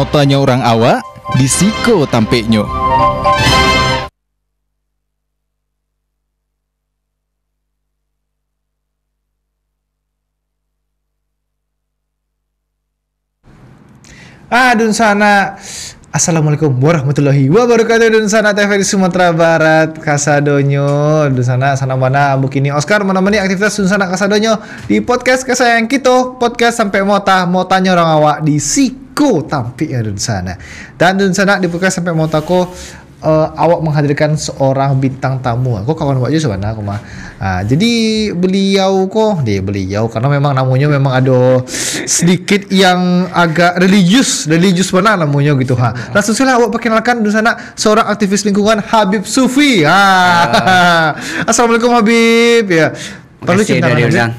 Mau tanya orang awak, disiko tampeknyo. Dun sana. Assalamualaikum warahmatullahi wabarakatuh. Dun sana TVRI Sumatera Barat Kasadonyo. Dun sana mana begini Oscar menemani aktivitas Dun sana Kasadonyo di podcast kesayang kita. Podcast sampai mau tanya orang awak di Siko Tampik ya Dun sana. Dan Dun sana di podcast sampai mau tako awak menghadirkan seorang bintang tamu. Aku kawan awak juga sebenarnya aku mah. Jadi beliau karena memang namanya memang ada sedikit yang agak religius mana namanya gitu ha. Langsung saja awak perkenalkan di sana seorang aktivis lingkungan Habib Sufi. Assalamualaikum Habib ya. Perlu cinta dari undang.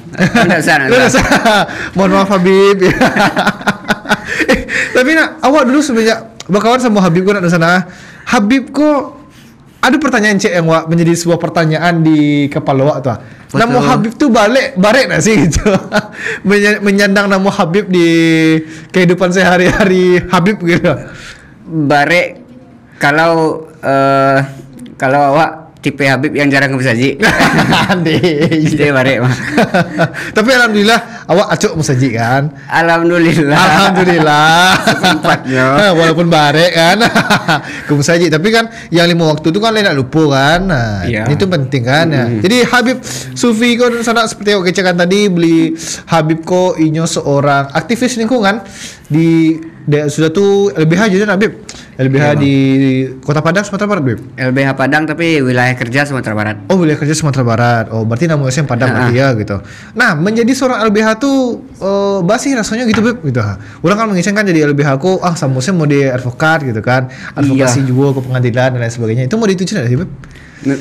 Mohon maaf Habib ya. Tapi awak dulu semenjak berkawan sama Habib kok di sana. Habib kok ada pertanyaan yang wak menjadi sebuah pertanyaan di kepala wak tuh. Nama Habib tuh barek nggak sih gitu? Menyandang nama Habib di kehidupan sehari-hari Habib gitu. Barek kalau awak tipe Habib yang jarang bersaji. Dia barek mah. Tapi alhamdulillah awak acuk bersaji kan? Alhamdulillah. Sempatnya. Walaupun barek kan. Bersaji tapi kan yang 5 waktu itu kan lain nak lupa kan. Iya. Itu penting kan ya. Jadi Habib Sufi kau sana seperti yang kecekan tadi beli Habib kau inyo seorang aktivis lingkungan di sudah tuh LBH jadi Habib. LBH iya, di Kota Padang Sumatera Barat, Bib. LBH Padang tapi wilayah kerja Sumatera Barat. Oh, wilayah kerja Sumatera Barat. Oh, berarti namanya Padang berarti ya gitu. Nah, menjadi seorang LBH tuh basi rasanya gitu, Bib, gitu. Orang kan mengisengkan jadi LBH aku, samusnya mau di advokat gitu kan. Advokasi juga ke pengadilan dan lain sebagainya. Itu mau dituju enggak sih, Bib?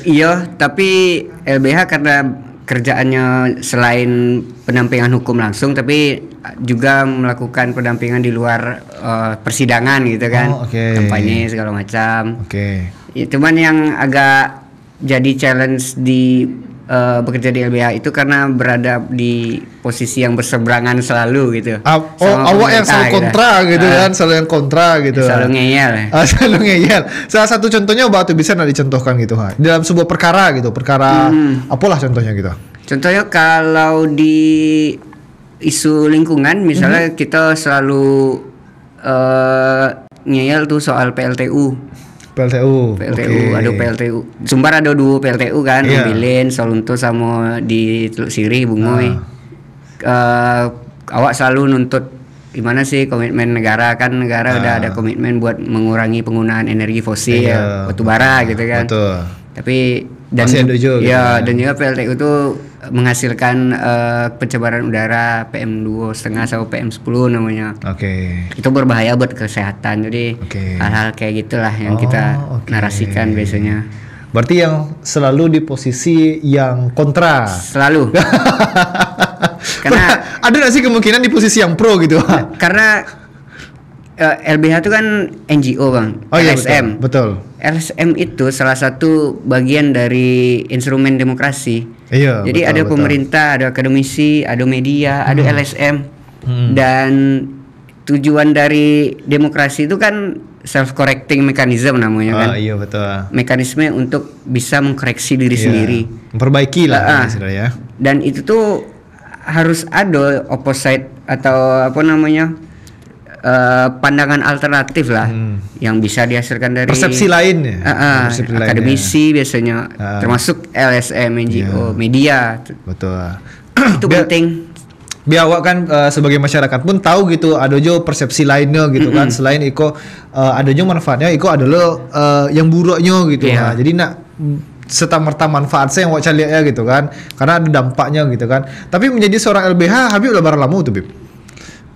Iya, tapi LBH karena kerjaannya selain pendampingan hukum langsung tapi juga melakukan pendampingan di luar persidangan gitu kan. Kampanye segala macam. Ya, cuman yang agak jadi challenge di bekerja di LBH itu karena berada di posisi yang berseberangan selalu gitu. Awak yang selalu kontra gitu kan, selalu yang kontra gitu. Selalu ngeyel. Selalu ngeyel. Salah satu contohnya batu bisa dicontohkan gitu ha. Dalam sebuah perkara gitu, apalah contohnya gitu. Contohnya kalau di isu lingkungan misalnya kita selalu ngeyel tuh soal PLTU. Ada PLTU. Sumbar ada 2 PLTU kan, Ambilin, Solunto sama di Teluk Sirih, Bungoy. Awak selalu nuntut gimana sih komitmen negara kan, negara udah ada komitmen buat mengurangi penggunaan energi fosil, batu bara gitu kan. Betul. Tapi dan juga PLTU itu menghasilkan pencemaran udara PM2,5 sama PM10 namanya. Itu berbahaya buat kesehatan. Jadi hal-hal kayak gitulah yang kita narasikan biasanya. Berarti yang selalu di posisi yang kontra. Selalu. Karena ada nggak sih kemungkinan di posisi yang pro gitu? Karena LBH itu kan NGO bang, LSM. Betul. LSM itu salah satu bagian dari instrumen demokrasi. Iya. Jadi ada pemerintah, ada akademisi, ada media, ada LSM. Dan tujuan dari demokrasi itu kan self-correcting mechanism namanya kan. Iya betul. Mekanisme untuk bisa mengkoreksi diri sendiri. Memperbaiki lah ya. Dan itu tuh harus ada opposite atau apa namanya? Pandangan alternatif lah yang bisa dihasilkan dari persepsi lain akademisi biasanya termasuk LSM, NGO, media. Betul. Itu penting. Biar awak kan sebagai masyarakat pun tahu gitu ada jo persepsi lainnya gitu kan, selain iko ada jo manfaatnya iko adalah yang buruknya gitu. Jadi serta merta manfaat saya yang awak cari ya gitu kan, karena ada dampaknya gitu kan. Tapi menjadi seorang LBH Habib udah barang lama tuh Bib.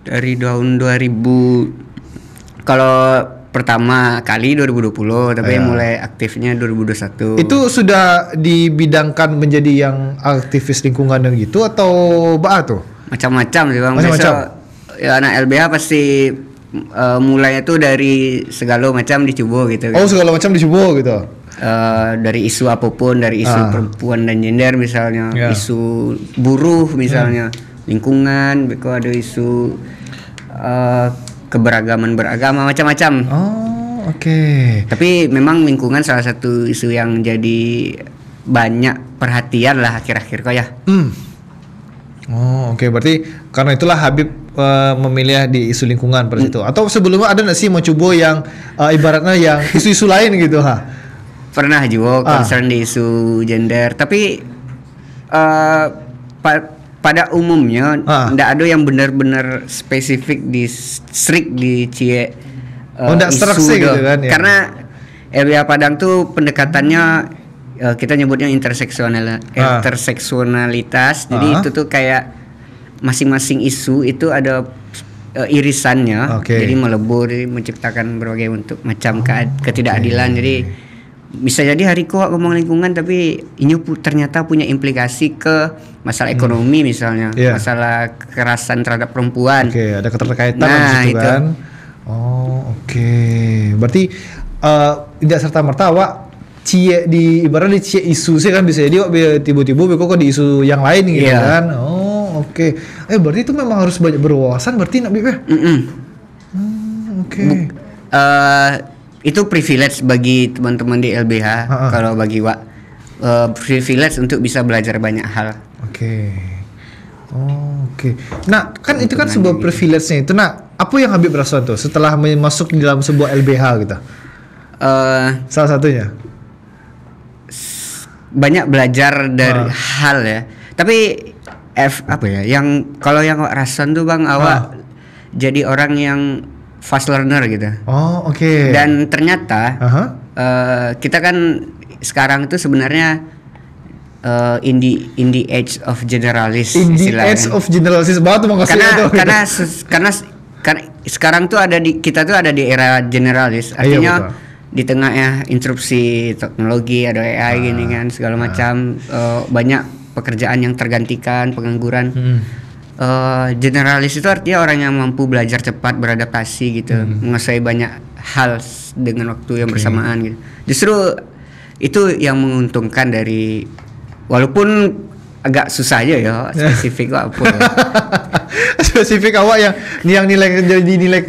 Dari tahun 2000 kalau pertama kali 2020 tapi mulai aktifnya 2021. Itu sudah dibidangkan menjadi yang aktivis lingkungan dan gitu atau tuh? Macam-macam sih bang. Macam-macam. Ya anak LBH pasti mulainya tuh dari segala macam dicoba gitu kan. Segala macam dicoba gitu. Dari isu apapun, dari isu perempuan dan gender misalnya, isu buruh misalnya, lingkungan, ada isu keberagaman beragama macam-macam. Oh, oke. Tapi memang lingkungan salah satu isu yang jadi banyak perhatian lah akhir-akhir kok ya. Oh, oke. Berarti karena itulah Habib memilih di isu lingkungan pada situ. Atau sebelumnya ada nggak sih mau coba yang ibaratnya yang isu-isu lain gitu, ha? Pernah juga concern di isu gender, tapi pada umumnya tidak ada yang benar-benar spesifik di strict di cie nggak isu sih gitu kan, ya. Karena LBH Padang tuh pendekatannya kita nyebutnya interseksionalitas. Jadi itu tuh kayak masing-masing isu itu ada irisannya. Jadi melebur, menciptakan berbagai bentuk macam ketidakadilan. Jadi bisa jadi hari kok ngomong lingkungan tapi ini ternyata punya implikasi ke masalah ekonomi misalnya, masalah kekerasan terhadap perempuan. Ada keterkaitan di situ kan. Oh, berarti tidak serta-merta awak cie di ibarat di cie isu sih kan bisa jadi tiba-tiba kok di isu yang lain gitu kan. Oh, berarti itu memang harus banyak berwawasan berarti nak Bib ya? Itu privilege bagi teman-teman di LBH. Kalau bagi Wak privilege untuk bisa belajar banyak hal. Nah, kan itu kan sebuah privilege-nya itu. Nah, apa yang Habib rasa tuh setelah masuk di dalam sebuah LBH gitu? Salah satunya banyak belajar dari hal ya. Tapi yang kalau yang Wak rasain tuh Bang, awak jadi orang yang fast learner gitu. Dan ternyata kita kan sekarang itu sebenarnya in the age of generalist. Karena sekarang tuh kita tuh ada di era generalis. Artinya di tengah interupsi teknologi, ada AI gini kan segala macam, banyak pekerjaan yang tergantikan, pengangguran. Generalis itu artinya orang yang mampu belajar cepat, beradaptasi gitu, menguasai banyak hal dengan waktu yang bersamaan gitu. Justru itu yang menguntungkan dari, walaupun agak susah aja ya spesifik apa ya. Spesifik awak yang nilai jadi nilai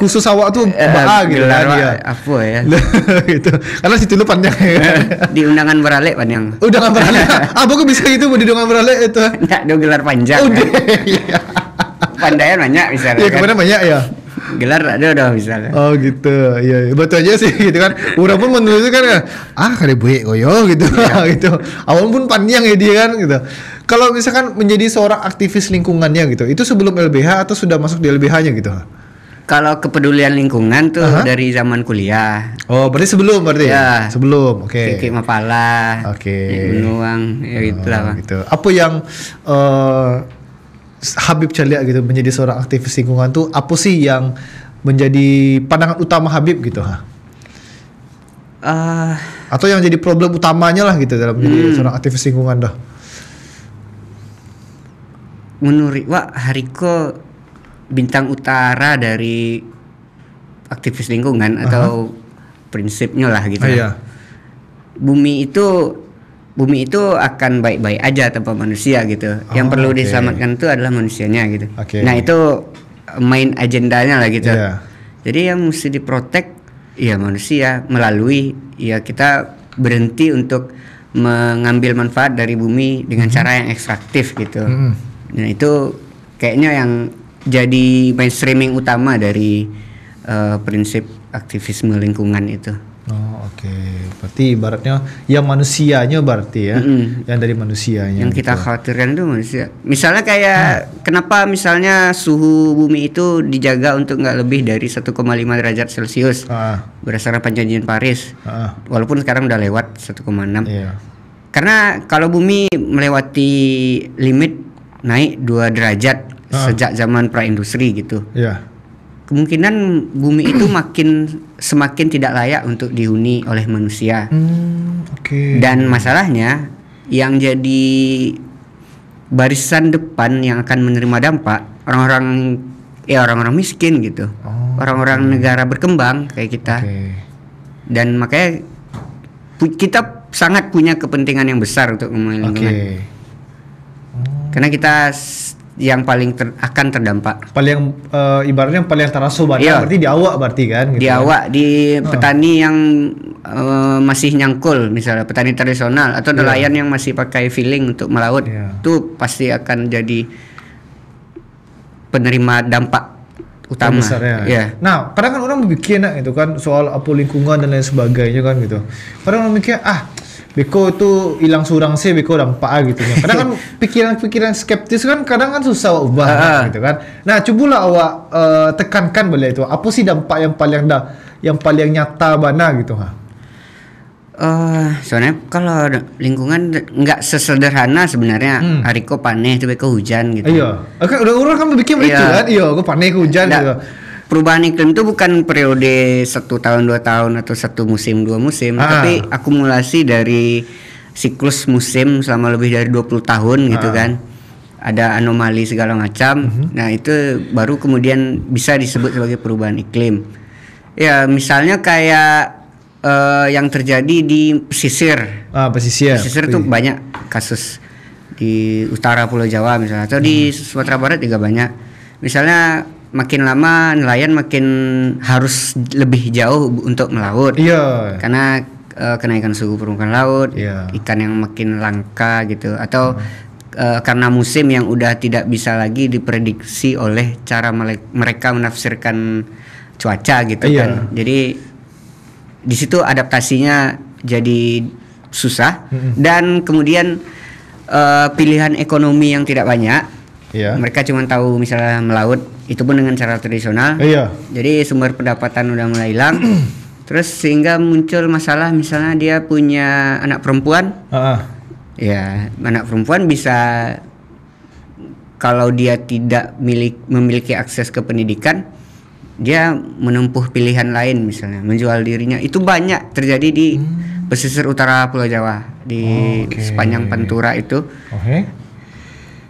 khusus awak tuh gitu kan ya. Apa ya? Gitu. Karena situ lu panjang ya. Di undangan beralek panjang. Undangan beralek. Kok bisa gitu di undangan beralek itu? Enggak, do gelar panjang. Iya. Pandaian banyak misalnya. Iya, kemana banyak ya? Gelar ada udah misalnya. Oh gitu. Iya, betul aja sih gitu kan. Orang pun menulis kan kali buik koyo gitu. Gitu. Awal pun panjang ya dia kan gitu. Kalau misalkan menjadi seorang aktivis lingkungannya gitu, itu sebelum LBH atau sudah masuk di LBH-nya gitu? Kalau kepedulian lingkungan tuh dari zaman kuliah. Oh, berarti sebelum ya? Sebelum, Kiki Mapala. Benuang, ya gitulah Bang. Gitu. Apa yang Habib Calia gitu menjadi seorang aktivis lingkungan tuh apa sih yang menjadi pandangan utama Habib gitu atau yang jadi problem utamanya lah gitu dalam menjadi seorang aktivis lingkungan dah? Menurut Wak, Hariko bintang utara dari aktivis lingkungan atau prinsipnya lah gitu. Bumi itu akan baik-baik aja tanpa manusia gitu. Yang perlu diselamatkan itu adalah manusianya gitu. Nah, itu main agendanya lah gitu. Jadi yang mesti diprotek ya manusia melalui kita berhenti untuk mengambil manfaat dari bumi dengan cara yang ekstraktif gitu. Nah, itu kayaknya yang jadi mainstreaming utama dari prinsip aktivisme lingkungan itu. Berarti ibaratnya yang manusianya berarti ya, yang dari manusianya. Yang kita khawatirkan itu manusia. Misalnya kayak kenapa misalnya suhu bumi itu dijaga untuk nggak lebih dari 1,5 derajat Celcius berdasarkan perjanjian Paris. Walaupun sekarang udah lewat 1,6. Karena kalau bumi melewati limit naik 2 derajat sejak zaman praindustri gitu. Kemungkinan bumi itu semakin tidak layak untuk dihuni oleh manusia. Dan masalahnya yang jadi barisan depan yang akan menerima dampak orang-orang miskin gitu. Orang-orang negara berkembang kayak kita. Dan makanya kita sangat punya kepentingan yang besar untuk ngomongin lingkungan. Karena kita yang paling akan terdampak. Paling ibaratnya yang paling terasa banyak Iya. berarti di awak berarti kan gitu Di kan? awak, di petani yang masih nyangkul, misalnya petani tradisional atau nelayan yang masih pakai feeling untuk melaut, Iya. itu pasti akan jadi penerima dampak utama. Besar ya. Iya. Nah, kadang kan orang berpikir nak itu kan soal apa lingkungan dan lain sebagainya kan gitu. Kadang orang mikir beko itu hilang surang sih beko dampak gitu. Kadang kan pikiran-pikiran skeptis kan kadang kan susah awak ubah gitu kan. Nah, cobalah awak tekankan balik itu. Apa sih dampak yang paling nyata bana gitu Soalnya kalau lingkungan nggak sesederhana sebenarnya. Hariko paneh itu beko hujan gitu. Iya. Oke, udah orang kan berpikir begitu Iya. kan. Iya, aku panik hujan Nggak, gitu. perubahan iklim itu bukan periode 1 tahun 2 tahun atau 1 musim 2 musim, tapi akumulasi dari siklus musim selama lebih dari 20 tahun gitu kan. Ada anomali segala macam. Nah, itu baru kemudian bisa disebut sebagai perubahan iklim. Ya, misalnya kayak yang terjadi di pesisir. Pesisir. Pesisir tuh banyak kasus di utara Pulau Jawa misalnya, atau di Sumatera Barat juga banyak. Misalnya makin lama nelayan makin harus lebih jauh untuk melaut. Iya. Karena kenaikan suhu permukaan laut, Iya. ikan yang makin langka gitu, atau karena musim yang udah tidak bisa lagi diprediksi oleh cara mereka menafsirkan cuaca gitu Iya. kan. Jadi di situ adaptasinya jadi susah, dan kemudian pilihan ekonomi yang tidak banyak. Iya. Mereka cuma tahu misalnya melaut, itu pun dengan cara tradisional. Iya. Jadi sumber pendapatan udah mulai hilang. Terus sehingga muncul masalah, misalnya dia punya anak perempuan. Ya, anak perempuan bisa, kalau dia tidak memiliki akses ke pendidikan, dia menempuh pilihan lain, misalnya menjual dirinya. Itu banyak terjadi di pesisir utara Pulau Jawa, di sepanjang Pantura itu.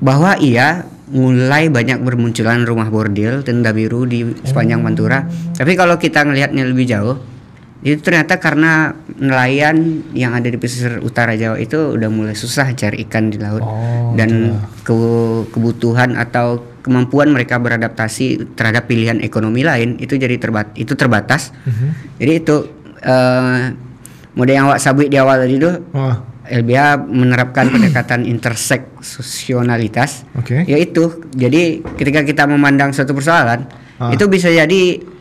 Bahwa mulai banyak bermunculan rumah bordil, tenda biru di sepanjang Pantura. Tapi kalau kita ngelihatnya lebih jauh, itu ternyata karena nelayan yang ada di pesisir utara Jawa itu udah mulai susah cari ikan di laut, dan kebutuhan atau kemampuan mereka beradaptasi terhadap pilihan ekonomi lain itu jadi terbatas. Jadi itu model yang awak sabut di awal tadi itu, LBH menerapkan pendekatan interseksionalitas. Yaitu jadi ketika kita memandang suatu persoalan, itu bisa jadi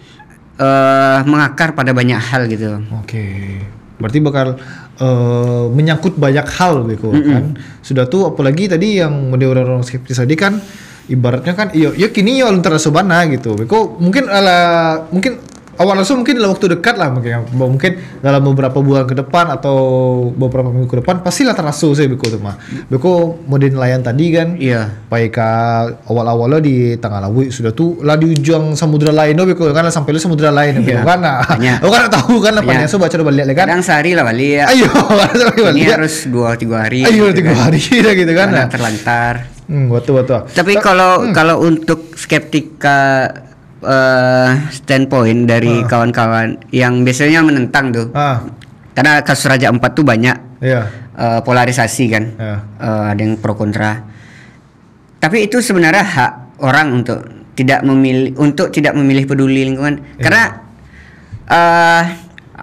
mengakar pada banyak hal gitu. Berarti bakal menyangkut banyak hal gitu kan. Sudah tuh apalagi tadi yang model orang-orang skeptis tadi kan, ibaratnya kan kini antara sobana gitu. Beko mungkin awal langsung mungkin dalam waktu dekat lah, mungkin dalam beberapa bulan ke depan atau beberapa minggu ke depan pastilah terasa sih beko tuh mah. Beko model nelayan tadi kan. Iya. Baik awal-awalnya di tengah laut sudah tuh lah di ujung samudra lain beko kan, sampai lu samudra lain beko kan. Aku kan tahu kan apanya, so baca coba lihat kan. Kadang sehari lah balik ya. Ini harus 2-3 hari. 3 hari gitu kan. Terlantar. Betul. Tapi kalau untuk skeptika standpoint dari kawan-kawan yang biasanya menentang tuh, karena kasus Raja Ampat tuh banyak polarisasi kan, ada yang pro kontra. Tapi itu sebenarnya hak orang untuk tidak memilih peduli lingkungan, karena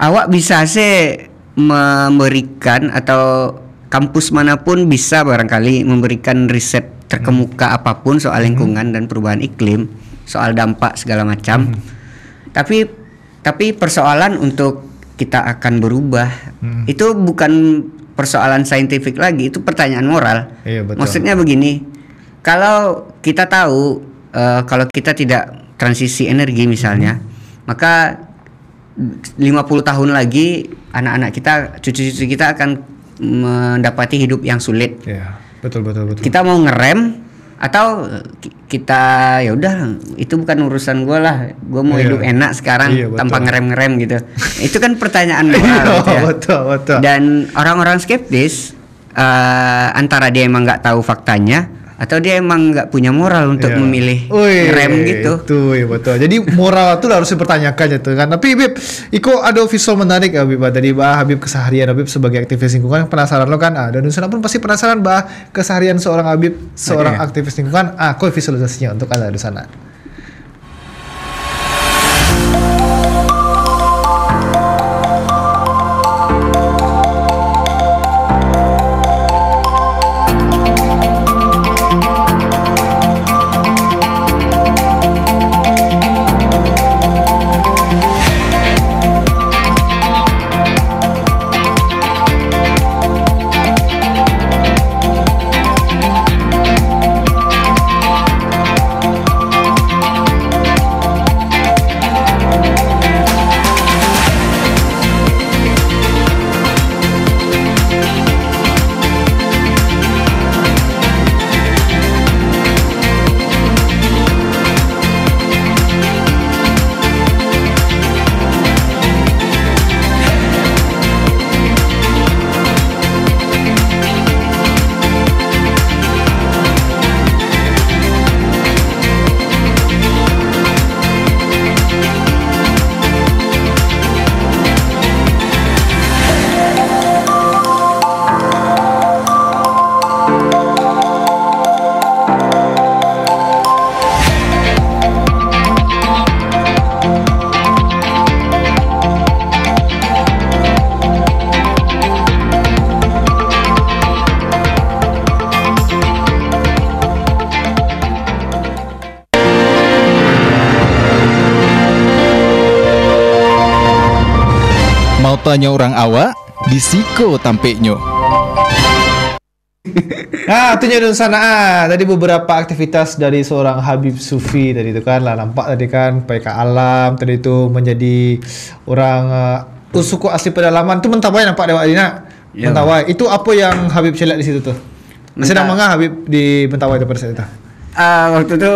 awak bisa sih memberikan, atau kampus manapun bisa barangkali memberikan riset terkemuka apapun soal lingkungan dan perubahan iklim, soal dampak segala macam. Tapi persoalan untuk kita akan berubah itu bukan persoalan saintifik lagi, itu pertanyaan moral. Betul. Maksudnya begini, kalau kita tahu kalau kita tidak transisi energi misalnya, maka 50 tahun lagi anak-anak kita, cucu-cucu kita akan mendapati hidup yang sulit. Betul. Kita mau ngerem atau kita ya udah, itu bukan urusan gue lah, gue mau hidup enak sekarang tanpa ngerem gitu. Itu kan pertanyaan moral gitu ya. Betul. Dan orang-orang skeptis antara dia emang nggak tahu faktanya, atau dia emang nggak punya moral untuk memilih rem gitu. Itu ya betul. Jadi moral itu harus dipertanyakan gitu kan. Tapi Habib, Iko ada visual menarik ya Habib. Tadi Habib keseharian Habib sebagai aktivis lingkungan penasaran lo kan. Dan Dusana pun pasti penasaran keseharian seorang Habib, seorang aktivis lingkungan. Kok visualisasinya untuk Anda Dusana. Mau tanya orang awak, di Siko tampeknya. Itunya Dusana. Tadi beberapa aktivitas dari seorang Habib Sufi tadi itu kan lah, nampak tadi kan baik ke alam tadi itu menjadi orang suku asli pedalaman tu Mentawai nampak dewa Dina. Mentawai. Itu apa yang Habib lihat di situ tuh? Sedang mengah Habib di Mentawai itu pada saat itu. Waktu itu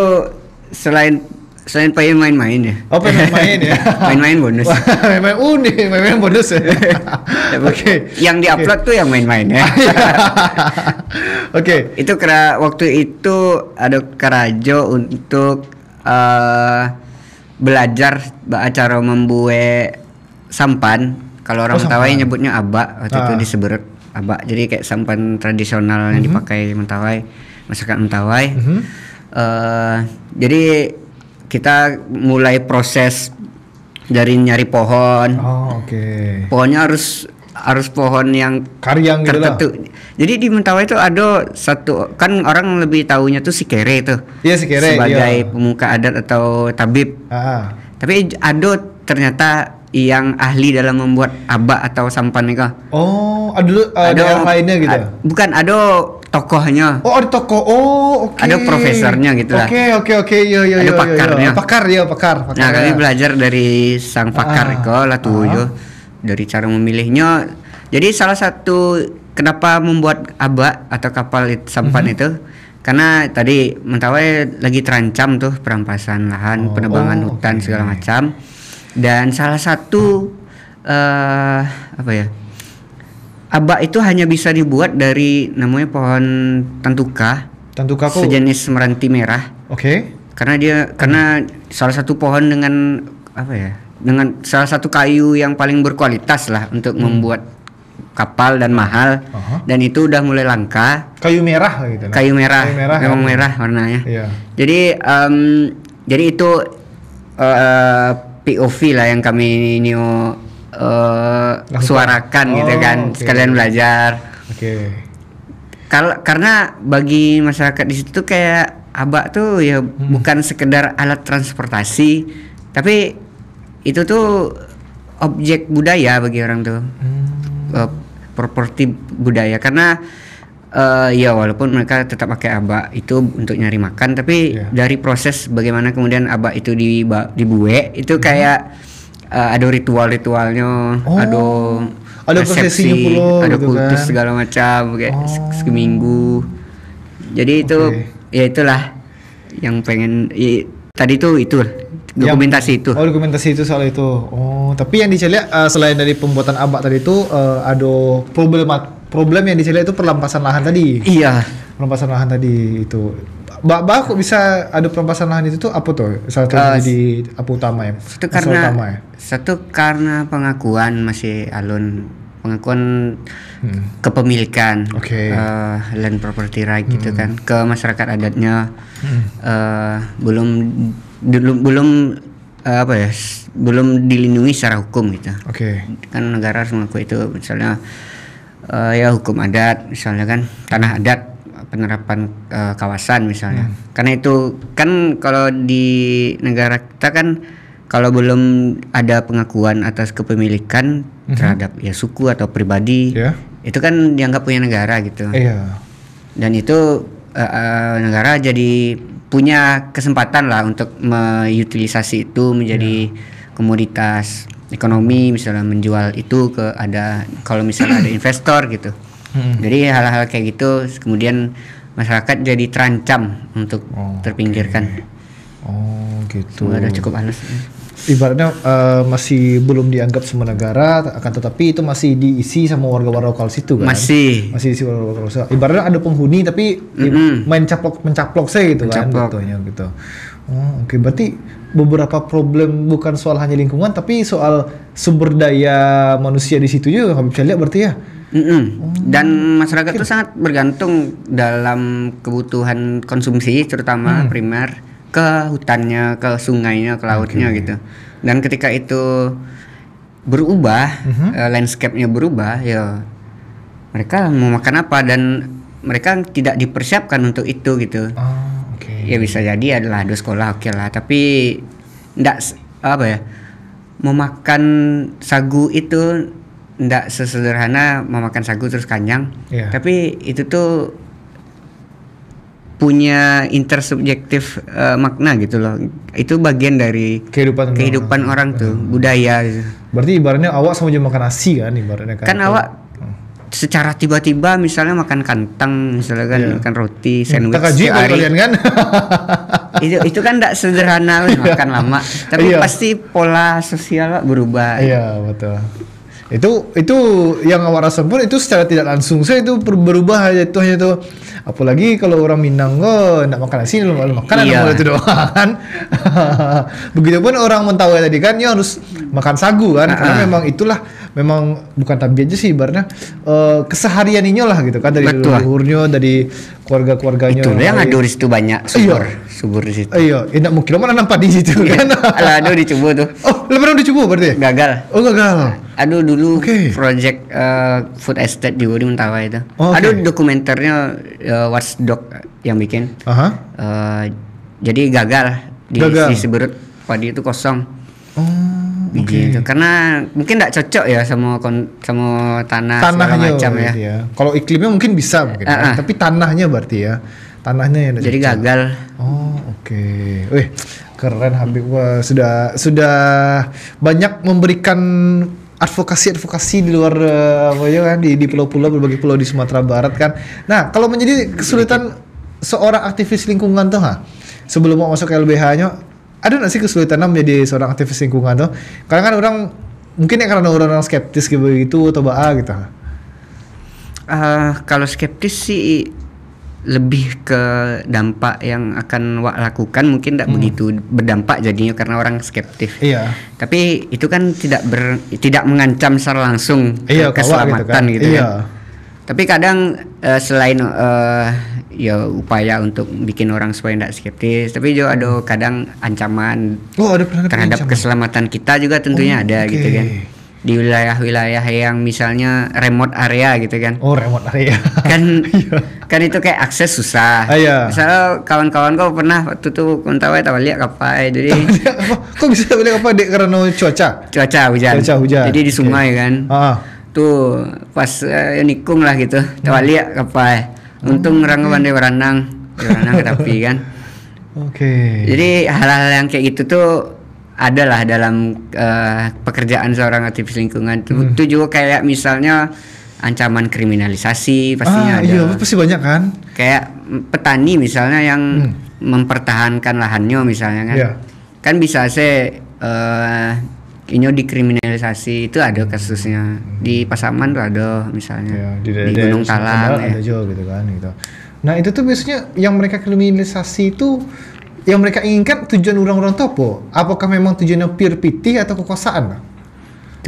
selain pengen main-main ya. Oh, pengen main ya. Main-main bonus. main bonus ya. Oke. Yang diupload tuh yang main-main ya. Oke. Itu karena waktu itu ada karajo untuk belajar cara membuat sampan. Kalau orang Mentawai nyebutnya abak, waktu itu disebut abak. Jadi kayak sampan tradisional yang dipakai Mentawai, masyarakat Mentawai. Jadi kita mulai proses dari nyari pohon. Pohonnya harus pohon yang karyang tertentu. Gitu. Jadi di Mentawai itu ada satu, kan orang lebih tahunya tuh si kere tuh. Iya, si kere sebagai pemuka adat atau tabib. Tapi ada ternyata yang ahli dalam membuat abak atau sampan itu. Ada yang lainnya gitu. Bukan, ada tokohnya. Ada tokoh. Ada profesornya gitu lah. Oke. Iya. Ada pakarnya. Pakar. Nah, kami belajar dari sang pakar itu lah tuh, dari cara memilihnya. Jadi salah satu kenapa membuat abak atau kapal sampan itu, karena tadi Mentawai lagi terancam tuh perampasan lahan, penebangan hutan segala macam. Dan salah satu abak itu hanya bisa dibuat dari namanya pohon tantuka sejenis meranti merah. Karena salah satu pohon dengan dengan salah satu kayu yang paling berkualitas lah untuk membuat kapal dan mahal. Dan itu udah mulai langka. Kayu merah gitu. Kayu merah memang merah warnanya. Jadi itu POV lah yang kami suarakan gitu kan, sekalian belajar. Karena bagi masyarakat di situ kayak abak tuh ya bukan sekedar alat transportasi, tapi itu tuh objek budaya bagi orang tuh, properti budaya. Karena ya walaupun mereka tetap pakai abak itu untuk nyari makan, tapi dari proses bagaimana kemudian abak itu dibuat itu kayak ada ritual-ritualnya, ada resepsi, ada gitu kultus kan, segala macam kayak seminggu. Jadi itu ya itulah yang pengen tadi tuh itu dokumentasi itu. Dokumentasi itu soal itu. Tapi yang dicari selain dari pembuatan abak tadi itu ada problem yang dicari itu perlampasan lahan tadi. Iya. perampasan lahan tadi itu. Kok bisa ada perampasan lahan itu tuh apa tuh? Salah satu jadi apa utama ya? Satu karena pengakuan masih alun, pengakuan kepemilikan land property right gitu kan ke masyarakat adatnya belum dilindungi secara hukum gitu. Kan negara harus mengakui itu, misalnya ya hukum adat misalnya kan, tanah adat, penerapan kawasan misalnya. Karena itu kan kalau di negara kita kan kalau belum ada pengakuan atas kepemilikan terhadap ya suku atau pribadi, itu kan dianggap punya negara gitu. Dan itu negara jadi punya kesempatan lah untuk mengutilisasi itu menjadi komoditas ekonomi, misalnya menjual itu kalau misalnya ada investor gitu. Jadi hal-hal kayak gitu kemudian masyarakat jadi terancam untuk terpinggirkan. Gitu. Ada cukup halus. Ibaratnya masih belum dianggap semua negara, akan tetapi itu masih diisi sama warga-warga lokal situ kan? Masih diisi warga-warga lokal. Ibaratnya ada penghuni tapi main mencaplok saya gitu kan, betulnya gitu. Berarti beberapa problem bukan soal hanya lingkungan tapi soal sumber daya manusia di situ juga kami bisa lihat berarti ya. Dan masyarakat itu sangat bergantung dalam kebutuhan konsumsi terutama primer ke hutannya, ke sungainya, ke lautnya gitu. Dan ketika itu berubah, landscape-nya berubah, ya mereka mau makan apa dan mereka tidak dipersiapkan untuk itu gitu. Ya bisa jadi adalah ada sekolah lah, tapi enggak mau makan sagu itu enggak sesederhana memakan sagu terus kenyang. Tapi itu tuh punya intersubjektif makna gitu loh. Itu bagian dari kehidupan orang tuh, budaya gitu. Berarti ibaratnya awak sama aja makan nasi kan ibaratnya kan. Kan awak secara tiba-tiba misalnya makan kantang, misalnya kan makan roti, sandwich sehari kalian kan. itu kan enggak sederhana makan lama, tapi pasti pola sosial berubah. Iya, betul. Itu yang awak rasa pun itu secara tidak langsung saya itu berubah aja itu hanya itu. Apalagi kalau orang Minang enggak makan nasi lu makan itu doang. Begitupun orang Mentawai tadi kan ya harus makan sagu kan, karena memang bukan tabiat aja sih ibaratnya keseharianinya lah gitu kan, dari leluhurnya, dari keluarga-keluarganya. Itu yang ada di situ banyak subur di situ. Iya, tidak mungkin mana nampak di situ kan. Aduh dicoba tuh. Oh, pernah dicoba berarti? Gagal. Oh, gagal. Aduh dulu project food estate juga di Mentawai itu. Aduh dokumenternya Watchdog yang bikin. Jadi gagal di Seberut padi itu kosong. Itu karena mungkin tidak cocok ya sama tanah segala macam ya. Kalau iklimnya mungkin bisa mungkin, tapi tanahnya berarti ya. Tanahnya yang jadi cocok. Gagal. Wih, keren Habib. Wah, sudah banyak memberikan advokasi di luar kan di pulau-pulau, berbagai pulau di Sumatera Barat kan. Nah, kalau menjadi kesulitan seorang aktivis lingkungan tuh sebelum mau masuk ke LBH-nya, ada nggak sih kesulitan menjadi seorang aktivis lingkungan tuh? Karena kan orang mungkin ya karena orang skeptis gitu atau gitu. Kalau skeptis sih lebih ke dampak yang akan Wak lakukan mungkin tidak begitu berdampak jadinya karena orang skeptis. Tapi itu kan tidak mengancam secara langsung keselamatan gitu kan. Tapi kadang selain ya upaya untuk bikin orang supaya tidak skeptis, tapi juga ada kadang ancaman terhadap keselamatan kita juga tentunya ada gitu kan. Di wilayah-wilayah yang misalnya remote area gitu kan. Remote area. Kan itu kayak akses susah. Misalnya kawan-kawan kau pernah waktu itu Mentawai tahu lihat kapai, jadi kok bisa lihat kapai karena cuaca hujan. Jadi di sungai kan. Tuh pas nikung lah gitu. Tahu lihat kapai. Untung orang pandai berenang ke tepi kan. Jadi hal-hal yang kayak gitu tuh adalah dalam pekerjaan seorang aktivis lingkungan. Itu juga kayak misalnya ancaman kriminalisasi pastinya ada. Iya, pasti banyak kan. Kayak petani misalnya yang mempertahankan lahannya misalnya kan. Kan bisa ini dikriminalisasi, itu ada kasusnya. Di Pasaman tuh ada misalnya. Di Gunung Talang ada juga gitu kan gitu. Nah itu tuh biasanya yang mereka kriminalisasi itu, yang mereka inginkan tujuan orang-orang itu apa? Apakah memang tujuannya pure pity atau kekuasaan?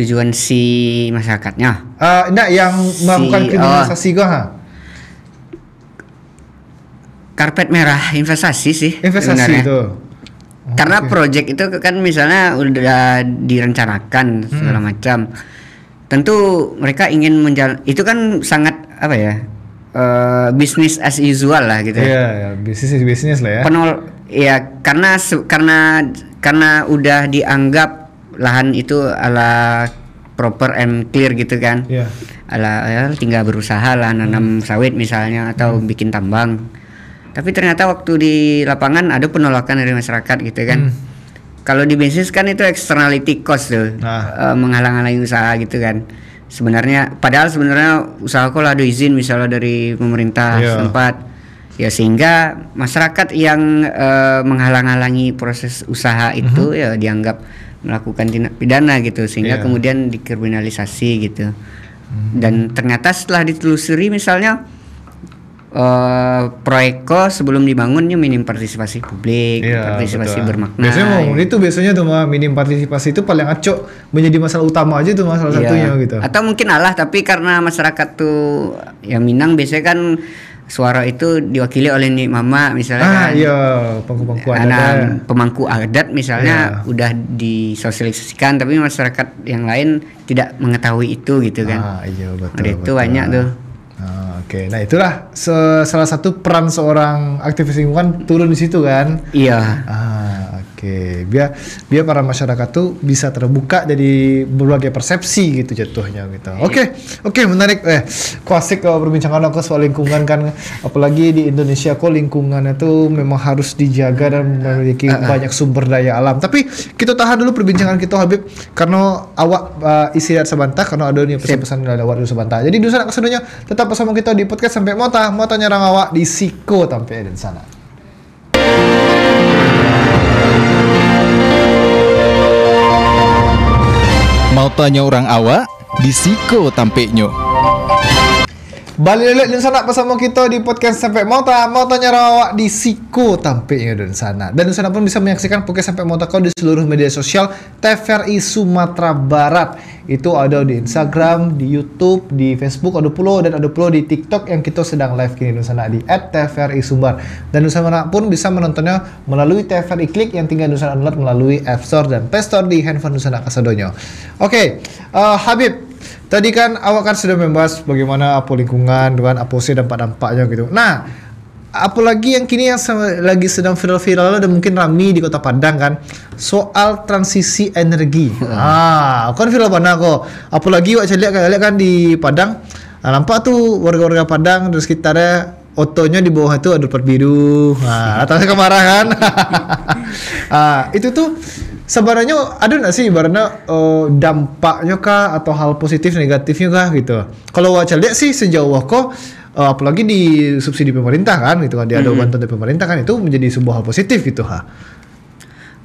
Tujuan si masyarakatnya. Enggak, yang melakukan kriminalisasi kok, ha? Karpet merah investasi sih. Investasi sebenarnya. itu. Karena project itu kan misalnya udah direncanakan segala macam. Tentu mereka ingin itu kan sangat apa ya? Bisnis as usual lah gitu. Iya, bisnis lah ya. Ya karena udah dianggap lahan itu ala proper and clear gitu kan. Iya. Ala ya, tinggal berusaha lah nanam sawit misalnya atau bikin tambang. Tapi ternyata waktu di lapangan ada penolakan dari masyarakat gitu kan. Kalau di bisnis kan itu externality cost tuh, menghalang-halangi usaha gitu kan. Padahal sebenarnya usaha kalau ada izin misalnya dari pemerintah setempat, ya sehingga masyarakat yang menghalang-halangi proses usaha itu ya dianggap melakukan tindak pidana gitu, sehingga kemudian dikriminalisasi gitu. Dan ternyata setelah ditelusuri misalnya proyekko sebelum dibangunnya minim partisipasi publik, partisipasi bermakna. Biasanya tuh mah minim partisipasi itu paling acok menjadi masalah utama aja tuh salah satunya gitu. Atau mungkin tapi karena masyarakat tuh yang Minang biasanya kan suara itu diwakili oleh Nik Mama misalnya pemangku adat misalnya udah disosialisasikan, tapi masyarakat yang lain tidak mengetahui itu gitu kan. Betul. Itu banyak tuh. Oke, nah itulah salah satu peran seorang aktivis lingkungan turun di situ kan. Iya. Oke, biar para masyarakat tuh bisa terbuka dari berbagai persepsi gitu jatuhnya gitu. Oke, menarik. Kok asik kalau perbincangan aku soal lingkungan kan, apalagi di Indonesia kok lingkungannya tuh memang harus dijaga dan memiliki banyak sumber daya alam. Tapi kita tahan dulu perbincangan kita Habib, karena awak isi sebentar karena ada nih pesan-pesan dari awak dulu sebentar. Jadi dulu sana kesedunya tetap bersama kita di podcast sampai mau nyerang awak di Siko sampai dan sana. Mau tanya orang awak di Siko tampeknya. Balik dan sana bersama kita di podcast sampai mau tanya awak di Siko tampeknya dan sana. Dan sana pun bisa menyaksikan podcast sampai mau kau di seluruh media sosial TVRI Sumatera Barat. Itu ada di Instagram, di YouTube, di Facebook ada pula, dan ada pula di TikTok yang kita sedang live kini di sana di @TVRI Sumbar. Dan di sana pun bisa menontonnya melalui TVRI Klik yang tinggal di sana download melalui App Store dan Play Store di handphone di sana kasadonyo. Oke, Habib, tadi kan awak kan sudah membahas bagaimana apa lingkungan dengan apa sih dampak-dampaknya gitu. Nah, apalagi yang kini yang lagi sedang viral-viral dan mungkin ramai di Kota Padang kan, soal transisi energi. Kan viral mana kok. Apalagi waktu lihat kan di Padang, nampak tuh warga-warga Padang terus sekitarnya otonya di bawah itu ada biru. Atasnya kemarah kan. Itu tuh sebenarnya ada nggak sih ibaratnya dampaknya kah atau hal positif negatifnya kah gitu. Kalau waktu lihat sih sejauh kok apalagi di subsidi pemerintah kan gitu kan, dia ada bantuan dari pemerintah kan, itu menjadi sebuah hal positif gitu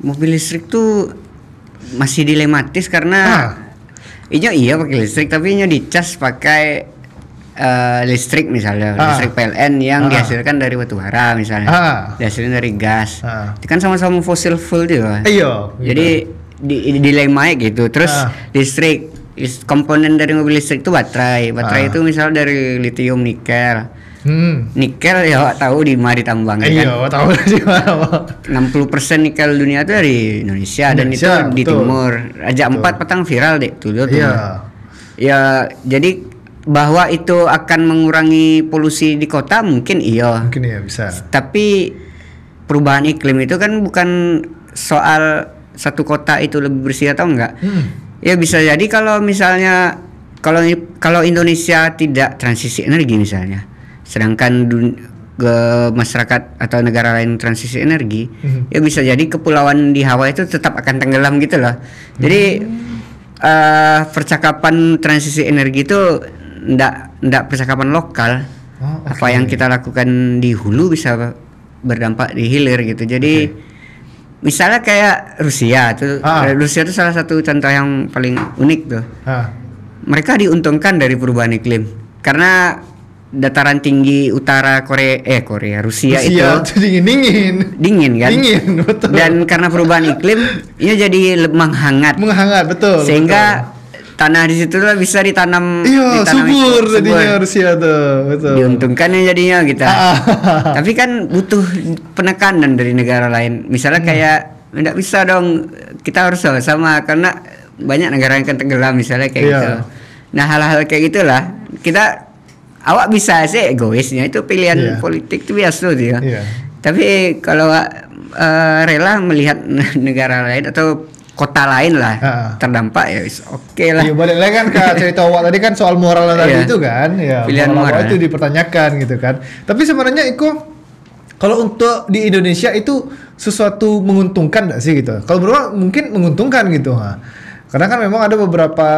Mobil listrik tuh masih dilematis karena iya pakai listrik tapi dicas pakai listrik misalnya listrik PLN yang dihasilkan dari batu bara misalnya, dihasilkan dari gas, itu kan sama-sama fossil fuel juga. Iya. Jadi dilema gitu. Terus listrik komponen dari mobil listrik itu baterai itu misalnya dari litium nikel. Nikel ya tahu di mana ditambang kan. Iya, tahu di mana. 60% nikel dunia itu dari Indonesia dan itu di timur. Raja Ampat petang viral deh tuh. Ya, jadi bahwa itu akan mengurangi polusi di kota mungkin iya. Mungkin iya bisa. Tapi perubahan iklim itu kan bukan soal satu kota itu lebih bersih atau enggak. Ya bisa jadi kalau misalnya kalau Indonesia tidak transisi energi misalnya, sedangkan masyarakat atau negara lain transisi energi, ya bisa jadi kepulauan di Hawaii itu tetap akan tenggelam gitu loh. Jadi percakapan transisi energi itu ndak percakapan lokal. Apa yang kita lakukan di hulu bisa berdampak di hilir gitu. Jadi misalnya kayak Rusia tuh, Rusia itu salah satu contoh yang paling unik tuh. Mereka diuntungkan dari perubahan iklim karena dataran tinggi utara Rusia itu dingin kan. Dingin, betul. Dan karena perubahan iklim, ini jadi menghangat. Betul. Sehingga tanah di situ lah bisa ditanam. Iya, subur jadinya Rusia tuh, betul. Diuntungkan ya jadinya kita. Tapi kan butuh penekanan dari negara lain. Misalnya kayak tidak bisa dong, kita harus sama-sama karena banyak negara yang akan tenggelam misalnya kayak gitu. Nah, hal-hal kayak gitulah awak bisa sih egoisnya, itu pilihan politik itu biasa tuh ya. Tapi kalau rela melihat negara lain atau kota lain lah terdampak ya oke lah. Iya, balik lagi kan ke cerita awak tadi kan soal moral tadi itu kan. Ya, pilihan moral itu dipertanyakan gitu kan. Tapi sebenarnya Iko, kalau untuk di Indonesia itu sesuatu menguntungkan nggak sih gitu? Kalau berapa mungkin menguntungkan gitu. Karena kan memang ada beberapa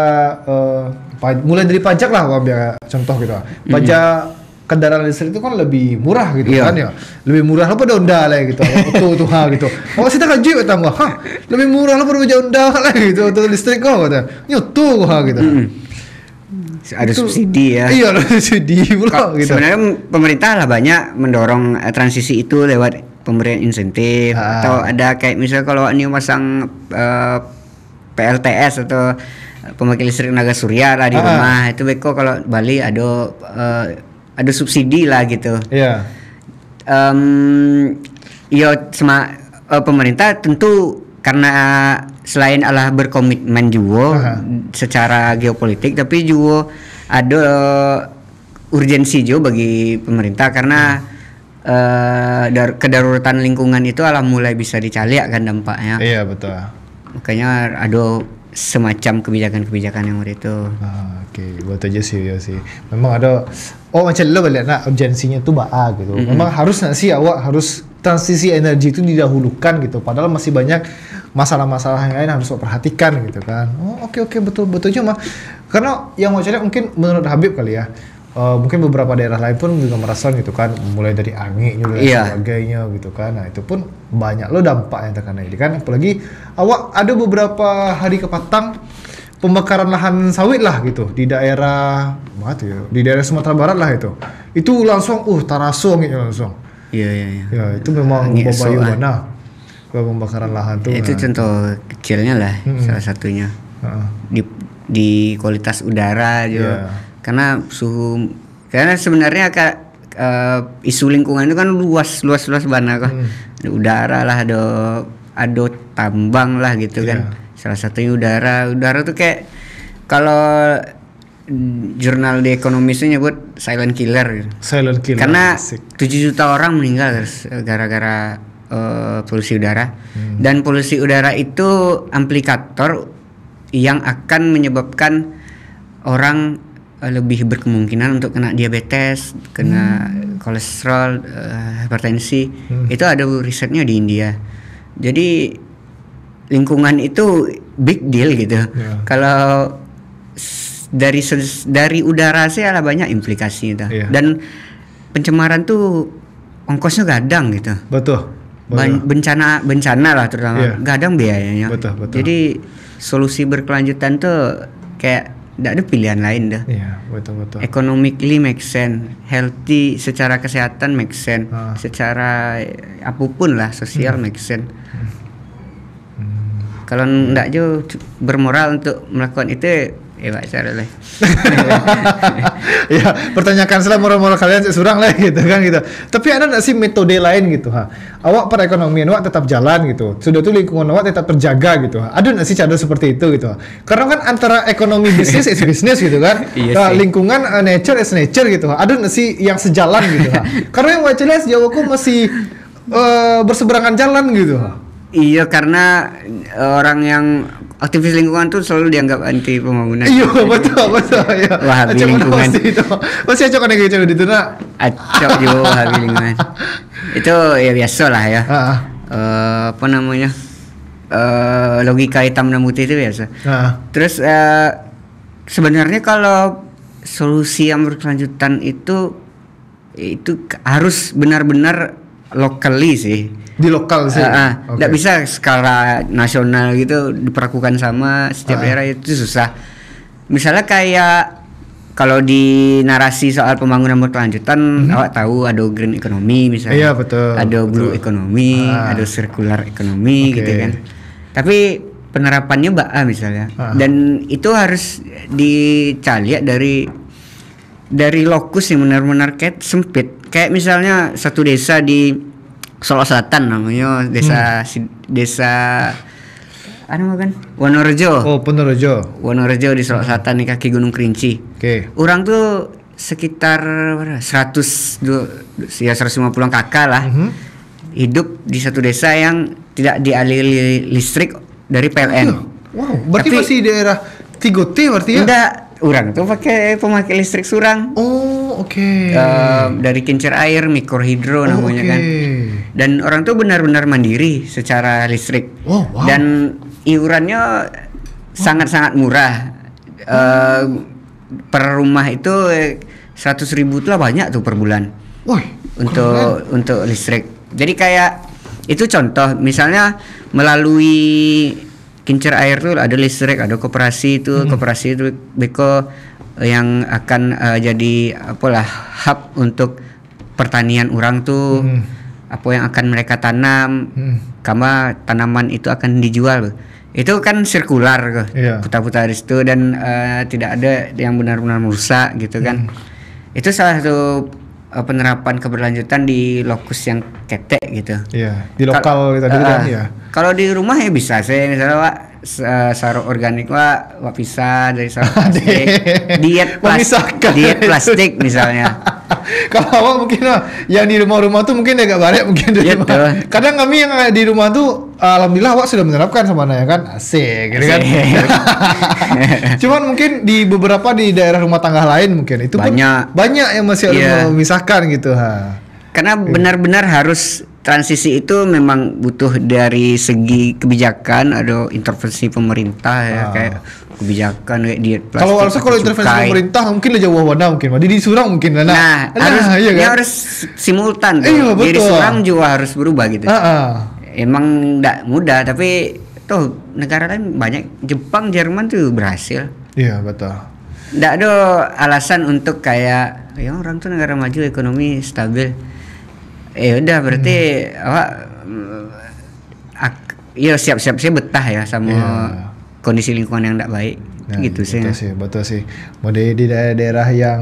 mulai dari pajak lah, biar contoh gitu. Pajak kendaraan listrik itu kan lebih murah gitu kan ya. Lebih murah lah pada Honda lah gitu. Tuh gitu. Oh, kita kan juga tambah. Lebih murah lah pada Honda lah gitu. Untuk listrik kok kata. Nyoto gitu. Ada subsidi ya. Iya, ada subsidi pula gitu. Sebenarnya pemerintah lah banyak mendorong transisi itu lewat pemberian insentif atau ada kayak misalnya kalau ini pasang PLTS atau pembangkit listrik tenaga surya lah di rumah, itu beko kalau Bali ada subsidi lah gitu. Iya. Pemerintah tentu karena selain Allah berkomitmen juga secara geopolitik, tapi juga ada urgensi juga bagi pemerintah karena kedaruratan lingkungan itu alah mulai bisa dicaliak kan dampaknya. Iya, betul. Makanya ada semacam kebijakan-kebijakan yang itu. Oke, buat aja sih ya sih. Memang ada macam lo balik nak urgensinya tuh gitu. Memang harus nak sih awak harus transisi energi itu didahulukan gitu. Padahal masih banyak masalah-masalah yang lain harus awak perhatikan gitu kan. Oke, betul cuma karena yang macamnya mungkin menurut Habib kali ya. Mungkin beberapa daerah lain pun juga merasakan gitu kan, mulai dari anginnya dan sebagainya gitu kan. Nah, itu pun banyak lo dampak yang terkena ini kan. Apalagi awak ada beberapa hari kepatang pembakaran lahan sawit lah gitu di daerah di daerah Sumatera Barat lah itu langsung taraso gitu langsung. Iya. Ya, itu memang babayu mana pembakaran lahan tuh. Itu contoh kecilnya lah salah satunya. Di kualitas udara juga. Karena sebenarnya isu lingkungan itu kan luas banget kan. Ada udara lah, ada tambang lah gitu kan. Salah satunya udara tuh kayak kalau jurnal The Economist itu nyebut silent killer gitu. Karena 7 juta orang meninggal gara-gara polusi udara. Dan polusi udara itu amplikator yang akan menyebabkan orang lebih berkemungkinan untuk kena diabetes, kena kolesterol, hipertensi. Itu ada risetnya di India. Jadi lingkungan itu big deal gitu. Kalau dari udara sih ada banyak implikasi gitu. Dan pencemaran tuh ongkosnya gadang gitu. Betul. Bencana lah terutama gadang biayanya. Betul. Jadi solusi berkelanjutan tuh kayak tidak ada pilihan lain dah. Iya, betul. Economically make sense, healthy secara kesehatan make sense, secara apapun lah sosial make sense. Kalau tidak jo bermoral untuk melakukan itu, cara lah. Ya, pertanyakan salah moral kalian surang lah gitu kan gitu. Tapi ada nggak sih metode lain gitu awak perekonomian awak tetap jalan gitu, sudah tuh lingkungan awak tetap terjaga gitu. Ada nggak sih cara seperti itu gitu? Karena kan antara ekonomi bisnis is bisnis gitu kan. Lingkungan nature is nature gitu. Ada nggak sih yang sejalan gitu? Karena yang jelas Jawaku masih berseberangan jalan gitu. Iya, karena orang yang aktivis lingkungan tuh selalu dianggap anti pembangunan. Iya, betul ya. Wahabi lingkungan. Masih acok nih gitu itu nak. Acok juga wahabi lingkungan. Itu ya biasa lah ya. Apa namanya? Logika hitam dan putih itu biasa. Terus sebenarnya kalau solusi yang berkelanjutan itu harus benar-benar locally sih. Di lokal sih. Nggak bisa skala nasional gitu diperlakukan sama setiap daerah, itu susah. Misalnya kayak kalau di narasi soal pembangunan berkelanjutan, awak tahu ada green economy misalnya, Iya, betul, ada blue betul. economy, ada circular economy Oke. gitu kan. Tapi penerapannya misalnya, dan itu harus dicari dari lokus yang benar-benar kayak sempit. Kayak misalnya satu desa di Solo Selatan namanya desa anu kan Wonorejo. Oh, Ponorogo. Wonorejo di Solo Selatan di kaki Gunung Kerinci. Oke. Orang tuh sekitar berapa? 150 kakak lah. Hidup di satu desa yang tidak dialiri listrik dari PLN. Wow, berarti Tapi- masih daerah 3T berarti ya? Enggak, orang tuh pakai pemakai listrik surang. Oh, oke. Dari kincir air mikrohidro namanya oke. kan. Dan orang tuh benar-benar mandiri secara listrik. Oh, wow. Dan iurannya sangat-sangat murah. Per rumah itu 100.000 itu lah banyak tuh per bulan Woi, untuk listrik. Jadi kayak itu contoh, misalnya melalui kincir air tuh ada listrik, ada koperasi itu, koperasi itu Beko yang akan jadi apalah hub untuk pertanian orang tuh. Apa yang akan mereka tanam, karena tanaman itu akan dijual. Itu kan sirkular kok, Iya. putar-putar di situ dan tidak ada yang benar-benar merusak gitu kan. Itu salah satu penerapan keberlanjutan di lokus yang ketek gitu. Iya, di lokal tadi kan ya. Kalau di rumah ya bisa saya misalnya Wak, saruk organik Wak pisah dari saruk plastik. Memisahkan. Diet plastik misalnya. Kalau awak mungkin yang di rumah-rumah tuh mungkin agak balik mungkin di Iya, rumah. betul. Kadang kami yang di rumah tuh alhamdulillah awak sudah menerapkan sama ya kan. Asik gitu kan. Asik. Cuman mungkin di beberapa di daerah rumah tangga lain mungkin itu pun banyak yang masih harus Iya. memisahkan gitu ha. Karena benar-benar harus transisi itu memang butuh dari segi kebijakan, ada intervensi pemerintah ya kayak kebijakan kayak diet plastik. Kalau harusnya kalau atau intervensi cukai. pemerintah mungkin lah jauh mana mungkin. Di Surang mungkin lah. Nah, harus iya dia kan? harus simultan tuh. Iya, Jadi betul. Surang juga harus berubah gitu. Ah. Emang enggak mudah tapi tuh negara lain banyak, Jepang, Jerman tuh berhasil. Iya, betul. Enggak ada alasan untuk kayak ya orang tuh negara maju ekonomi stabil. Udah berarti awak ya siap-siap saya betah ya sama Iya. kondisi lingkungan yang enggak baik. Nah, gitu sih. betul sih. Mau di daerah-daerah yang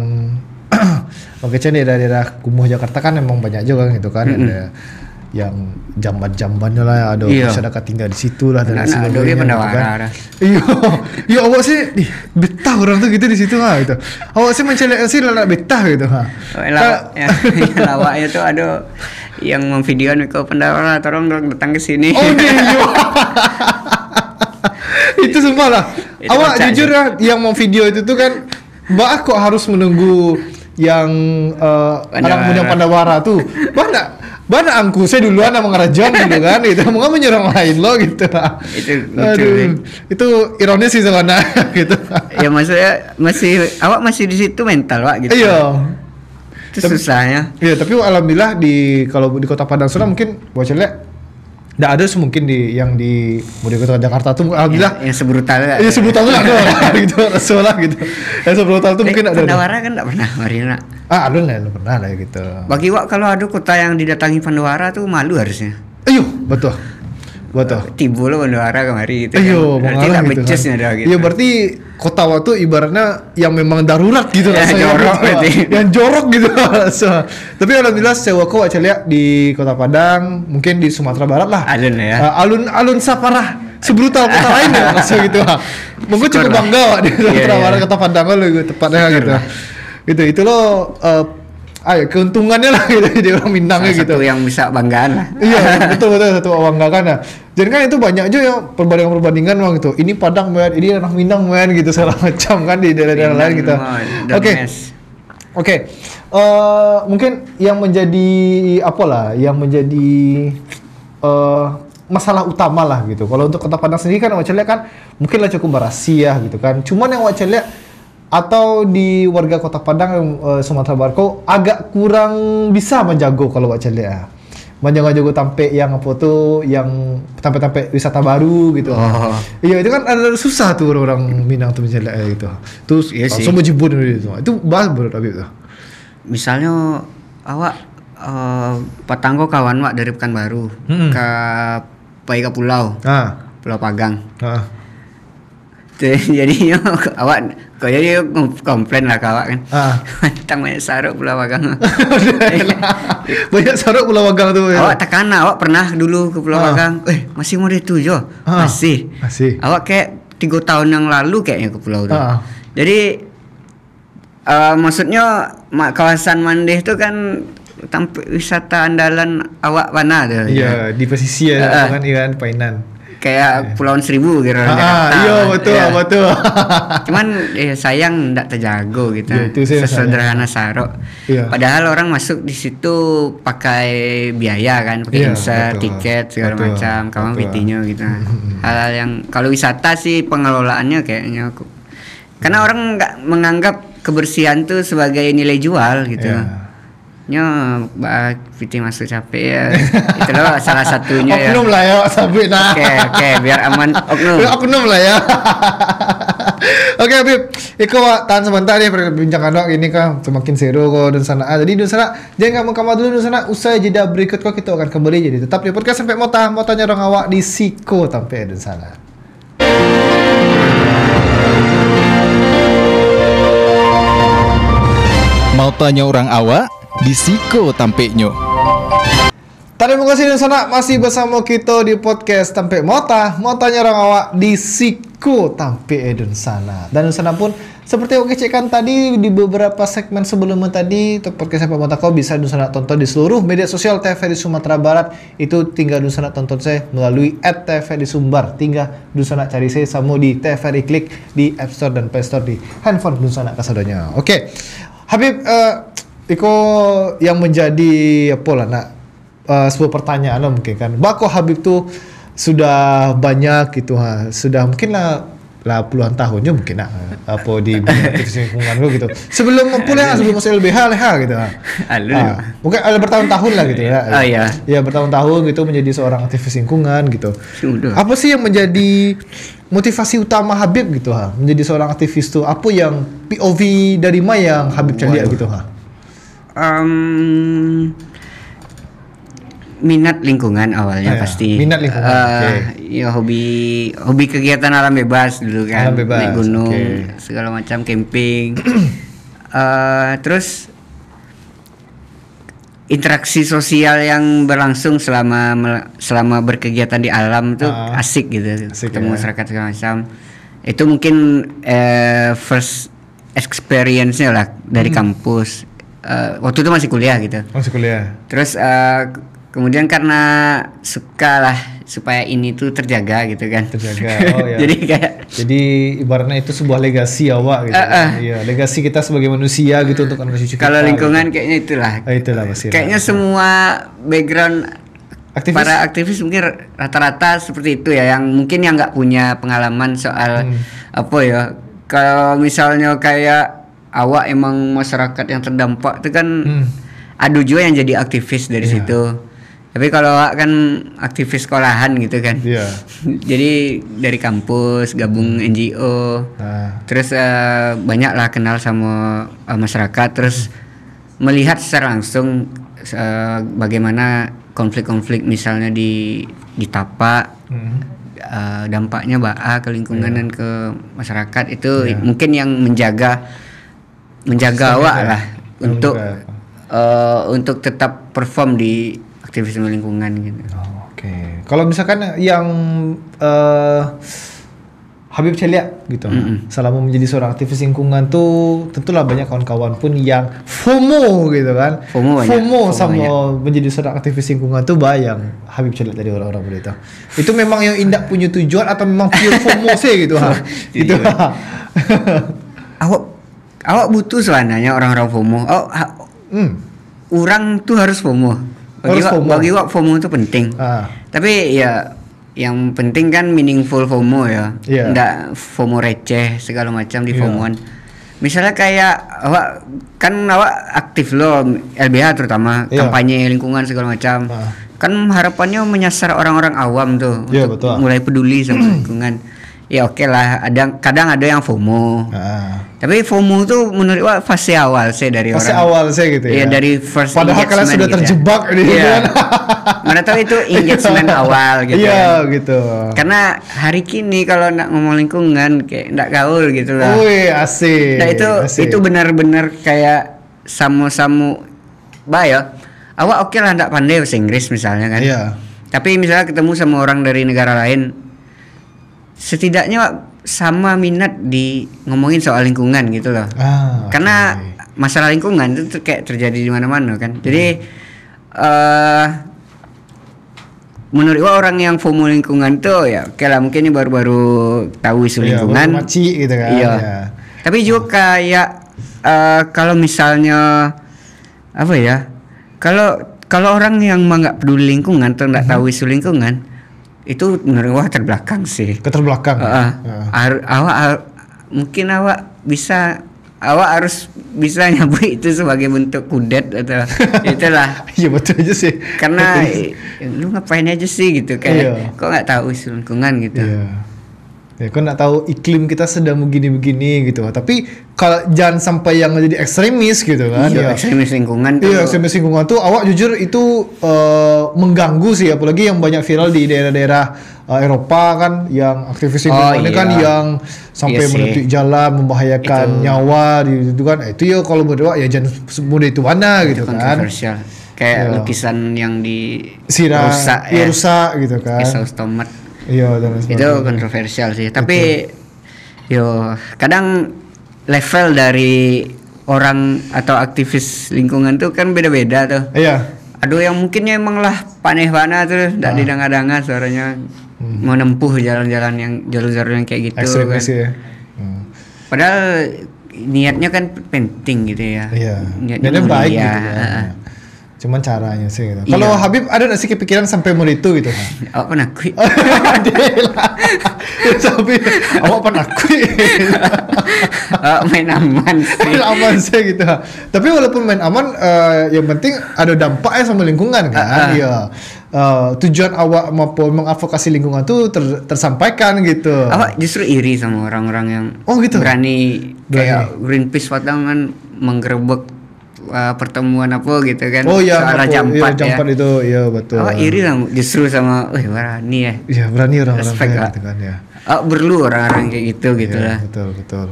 makanya di daerah kumuh Jakarta kan emang banyak juga kan gitu kan ada yang jamban-jambannya lah ada Iya. masyarakat tinggal di situ lah dan Anak-anak sebagainya Adobe gitu Pendawara kan. dah. Iya, ya awak sih betah orang tuh gitu di situ ha gitu. Awak sih mencari sih lah betah gitu ha. Yang lawaknya tuh ada yang memvideoan Miko Pendawara, tolong dong datang ke sini. Oh iya. Itu sumpah lah. Itu Awak kocak jujur ya yang mau video itu tuh kan Mbak kok harus menunggu yang anak muda Pandawara tuh. Bana angku saya duluan sama ngerajon gitu kan gitu. Mau nggak menyerang lain lo gitu. Itu lucu, Aduh, kan? itu ironis sih sebenarnya gitu. Ya maksudnya awak masih di situ mental Wak gitu. Iya. Itu susahnya. Iya, tapi alhamdulillah kalau di Kota Padang Surah mungkin bocah lihat enggak ada mungkin yang di Kota Jakarta tuh alhamdulillah. Yang sebrutal Iya sebutan tuh ada gitu, rasulullah gitu. Yang sebutan tuh mungkin ada. Pandawara kan enggak pernah Marina. Ada lah, pernah lah gitu. Bagi Wak kalau ada kota yang didatangi Pandawara tuh malu harusnya. Ayo, betul. Tibo lo Pandawara kemari gitu. Ayo, kan. Berarti mengalah tak gitu becus kan. dah gitu. Iya, berarti kota waktu ibaratnya yang memang darurat gitu Ya, rasanya. jorok gitu. berarti. Yang jorok gitu. Tapi alhamdulillah sewa kok aja lihat di Kota Padang, mungkin di Sumatera Barat lah. Alun ya. Alun saparah sebrutal kota lain ya maksudnya gitu. Mungkin cukup Syukur lah. bangga Wak, di Sumatera Iya. Barat Kota Padang lo gitu tepatnya Syukur gitu. lah. Itu loh keuntungannya lah gitu di orang Minangnya Salah gitu. satu yang bisa banggaan lah. Iya betul satu banggakan ya. Jadi kan itu banyak aja ya perbandingan waktu itu. Ini Padang men, ini anak Minang men gitu segala macam kan di daerah-daerah lain gitu. Oke. Oke. Mungkin yang menjadi yang menjadi masalah utama lah gitu. Kalau untuk Kota Padang sendiri kan Wak Celia kan mungkin lah cukup berhasil gitu kan. Cuman yang Wak Celia atau di warga Kota Padang Sumatera Barat kok agak kurang bisa menjago kalau Wak Celia. banyak juga tampe yang apa tuh yang tampe-tampe wisata baru gitu. Iya itu kan ada susah tuh orang Minang tuh misalnya gitu. Terus langsung berjibun gitu. Itu bahas menurut Habib tuh. Misalnya awak patanggo kawan wak dari Pekanbaru ke pergi ke pulau. Pulau Pagang. Jadi awak jadi komplain lah kawak kan. Tentang banyak saruk Pulau Pagang. Banyak saruk Pulau Pagang tuh. Awak takana, awak pernah dulu ke Pulau Pagang. Masih mau itu jo. Masih. Awak kayak 3 tahun yang lalu kayaknya ke pulau itu. Jadi maksudnya kawasan Mandeh itu kan wisata andalan awak mana tuh. Iya, di pesisir kan ikan Painan. Kayak Pulauan Seribu gitu. Iya betul. Cuman sayang enggak terjago gitu. Ya, sesederhana sarok. Padahal orang masuk di situ pakai biaya kan, pakai insert, tiket segala macam, kawan pitinya gitu. Hal-hal yang kalau wisata sih pengelolaannya kayaknya karena orang nggak menganggap kebersihan tuh sebagai nilai jual gitu. Piti masuk capek ya. Itu loh salah satunya ya. Oknum lah ya sampai nah. Oke, biar aman oknum. Oknum lah ya. Oke, Habib. Iko tahan sebentar ya perbincangan ini kan semakin seru kok dan sana. Jadi dan sana jangan kamu dulu dan sana usai jeda berikut kok kita akan kembali jadi tetap di podcast sampai motanya orang awak di Siko tampe dan sana. Mau tanya orang awak di Siko tampeknya. Terima kasih dan sana masih bersama kita di podcast Tampe Motanya orang awak di Siko tampe dan sana. Dan sana pun seperti yang cekkan tadi di beberapa segmen sebelumnya tadi podcast Sampai Mota kau bisa Dusana tonton di seluruh media sosial TVRI Sumatera Barat. Itu tinggal Dusana tonton saya melalui @TVRI Sumbar. Tinggal Dusana cari saya sama di TVRI Klik di App Store dan Play Store di handphone Dusana kasadonya. Oke. Habib Iko yang menjadi apa lah nak sebuah pertanyaan lah mungkin kan. Bako Habib tuh sudah banyak gitu sudah mungkin lah puluhan tahunnya mungkin apa di aktivis lingkungan gitu. Sebelum kuliah sebelum masuk LBH gitu. Mungkin ada bertahun-tahun lah gitu ya. Ya bertahun-tahun gitu menjadi seorang aktivis lingkungan gitu. Apa sih yang menjadi motivasi utama Habib gitu menjadi seorang aktivis tuh apa yang POV dari mana yang Habib cari gitu minat lingkungan awalnya pasti. Minat lingkungan. Ya hobi kegiatan alam bebas dulu kan. Alam bebas, naik gunung, segala macam camping. Terus interaksi sosial yang berlangsung selama berkegiatan di alam tuh asik gitu. Ketemu masyarakat segala macam. Itu mungkin first experience-nya lah dari kampus. Waktu itu masih kuliah gitu. Terus kemudian karena suka lah supaya ini tuh terjaga gitu kan. Jadi ibaratnya itu sebuah legasi awak gitu. Iya, legasi kita sebagai manusia gitu untuk anak cucu kita. Kalau lingkungan gitu. Kayaknya itulah. Itulah pasti. Kayaknya semua background para aktivis mungkin rata-rata seperti itu ya, yang mungkin yang nggak punya pengalaman soal apa ya. Kalau misalnya kayak awak emang masyarakat yang terdampak itu kan ada juga yang jadi aktivis dari situ. Tapi kalau awak kan aktivis sekolahan gitu kan. Jadi dari kampus gabung NGO. Terus banyak lah kenal sama masyarakat, terus melihat secara langsung bagaimana konflik-konflik misalnya di Tapak. Dampaknya ke lingkungan dan ke masyarakat itu mungkin yang menjaga awak lah untuk tetap perform di aktivisme lingkungan gitu. Kalau misalkan yang Habib Celia gitu, selama menjadi seorang aktivis lingkungan tuh tentulah banyak kawan-kawan pun yang FOMO gitu kan. FOMO sama menjadi seorang aktivis lingkungan tuh yang Habib Celia tadi orang-orang itu. Itu memang yang indah punya tujuan atau memang pure FOMO sih gitu gitu. Awak butuh sebenarnya orang-orang FOMO. Orang tuh harus FOMO. Bagi wak FOMO itu penting. Tapi ya yang penting kan meaningful FOMO ya. Nggak FOMO receh segala macam di FOMOan. Misalnya kayak awak aktif loh LBH terutama kampanye lingkungan segala macam. kan harapannya menyasar orang-orang awam tuh Iya, untuk betul. mulai peduli sama lingkungan. Ya oke lah, kadang ada yang FOMO. Tapi FOMO tuh menurut Wak fase awal sih dari Fase orang. awal saya gitu ya. Iya, dari first Padahal kalian engagement sudah gitu ya. terjebak di Iya. kan. Mana tahu itu engagement awal gitu Iya kan. gitu. Karena hari kini kalau nak ngomong lingkungan kayak ndak gaul gitu lah. Wih, asik. Nah asik. itu benar-benar kayak samu-samu ya. Awak oke lah ndak pandai bahasa Inggris misalnya kan. Iya. Tapi misalnya ketemu sama orang dari negara lain, setidaknya Wak, sama minat di ngomongin soal lingkungan gitu loh. Karena masalah lingkungan itu kayak terjadi di mana-mana kan. Jadi menurut Wak, orang yang FOMO lingkungan tuh ya oke lah, mungkin ini baru-baru tahu isu lingkungan. Baru maci gitu kan. Iya. Ya. Tapi juga kayak kalau misalnya apa ya? Kalau orang yang nggak peduli lingkungan atau nggak tahu isu lingkungan, itu menurut Wak terbelakang sih. Keterbelakang. Mungkin awak harus bisa nyambut itu sebagai bentuk kudet atau itulah. Iya betul aja sih. Karena lu ngapain aja sih gitu kayak Iya. kok nggak tahu isu lingkungan gitu. Iya. Ya kan nggak tahu iklim kita sedang begini-begini gitu. Tapi kalau jangan sampai yang jadi ekstremis gitu kan. Iya, Ya. ekstremis lingkungan tuh. Iya, ekstremis lingkungan tuh awak jujur itu mengganggu sih, apalagi yang banyak viral di daerah-daerah Eropa kan, yang aktivis lingkungan iya. kan yang sampai Iya sih. menutup jalan, membahayakan Itu. nyawa gitu kan. Itu ya kalau menurut awak ya jangan semudah itu mana Itu gitu kan. kontroversial. Kayak Iya. lukisan yang di Sirah, rusak ya, rusak gitu kan. Kayak saus tomat. Iya, dan lain Itu sebagainya. kontroversial sih. Tapi kadang level dari orang atau aktivis lingkungan tuh kan beda-beda tuh. Iya. Aduh yang mungkinnya emang lah paneh-paneh terus ndak didanga-danga suaranya menempuh jalan-jalan yang jalur-jalur yang kayak gitu Ekstremis kan. ya. Padahal niatnya kan penting gitu ya. Iya. Niatnya Niatnya baik mulia. gitu kan. Cuman caranya sih gitu. Iya. Kalau Habib ada nggak sih kepikiran sampai mau itu gitu kan? Awak pernah kui? Tapi awak pernah Main aman sih. aman sih gitu. Tapi walaupun main aman, yang penting ada dampaknya sama lingkungan kan. Iya. Tujuan awak maupun mengadvokasi lingkungan tuh tersampaikan gitu. Awak justru iri sama orang-orang yang gitu? berani kayak Greenpeace Batangan menggerebek pertemuan apa gitu kan. Oh iya, soal Raja Ampat ya. Jampat itu, iya betul. Awak iri lah justru sama, berani ya. Iya berani orang-orang Respect, kayak Kak. gitu kan ya. Awak perlu orang-orang kayak gitu gitu Iya, lah. betul.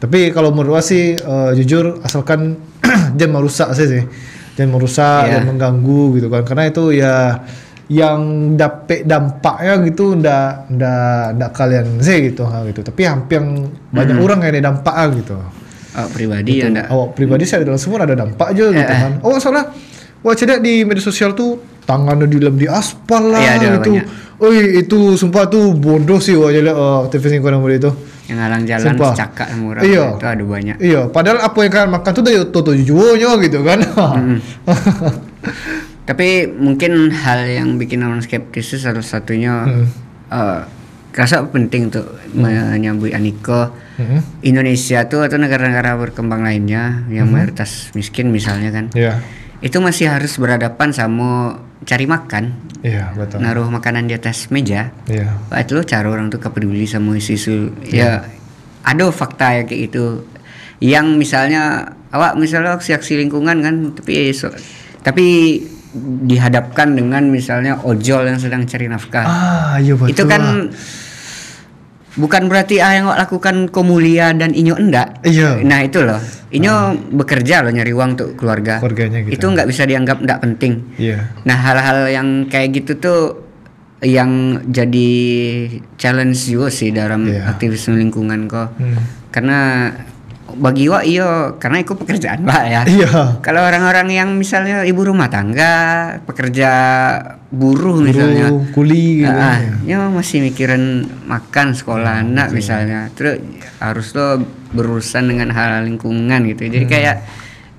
Tapi kalau menurut saya sih jujur asalkan jangan merusak sih. Jangan merusak Iya. dan mengganggu gitu kan. Karena itu ya yang dapat dampaknya gitu ndak kalian sih gitu gitu. Tapi hampir yang banyak orang yang ada dampaknya gitu. Awak pribadi ya enggak. Awak pribadi saya dalam semua ada dampak aja gitu kan. Oh salah. Wah cedak di media sosial tuh tangannya dilem di aspal lah Iya, ada gitu. banyak. Itu sumpah tuh bodoh sih wah cedak aktivis lingkungan muda itu. Yang halang jalan Sumpah. cakak sama orang Iya. itu ada banyak. Iya, padahal apa yang kalian makan tuh dari toto juonya gitu kan. Tapi mungkin hal yang bikin orang skeptis itu salah satunya kerasa penting tuh menyambut Aniko. Indonesia tuh atau negara-negara berkembang lainnya yang mayoritas miskin misalnya kan. Iya. Itu masih harus berhadapan sama cari makan, Iya, betul. naruh makanan di atas meja. Iya. Wah, itu loh cara orang tuh peduli sama isu-isu. Ya ada fakta ya kayak gitu. Yang misalnya awak misalnya aksi lingkungan kan, tapi dihadapkan dengan misalnya ojol yang sedang cari nafkah. Iya betul. Itu kan bukan berarti yang lakukan komulia dan inyo enggak. Iya. Nah itu loh, inyo bekerja loh nyari uang untuk Keluarganya gitu. Itu nggak bisa dianggap enggak penting. Iya. Nah hal-hal yang kayak gitu tuh yang jadi challenge juga sih dalam Iya. aktivisme lingkungan kok. Karena bagi Wak karena itu pekerjaan Pak ya. Iya. Kalau orang-orang yang misalnya ibu rumah tangga, pekerja buruh misalnya, kuli gitu. ya masih mikirin makan sekolah anak misalnya, terus harus lo berurusan dengan hal lingkungan gitu. Jadi kayak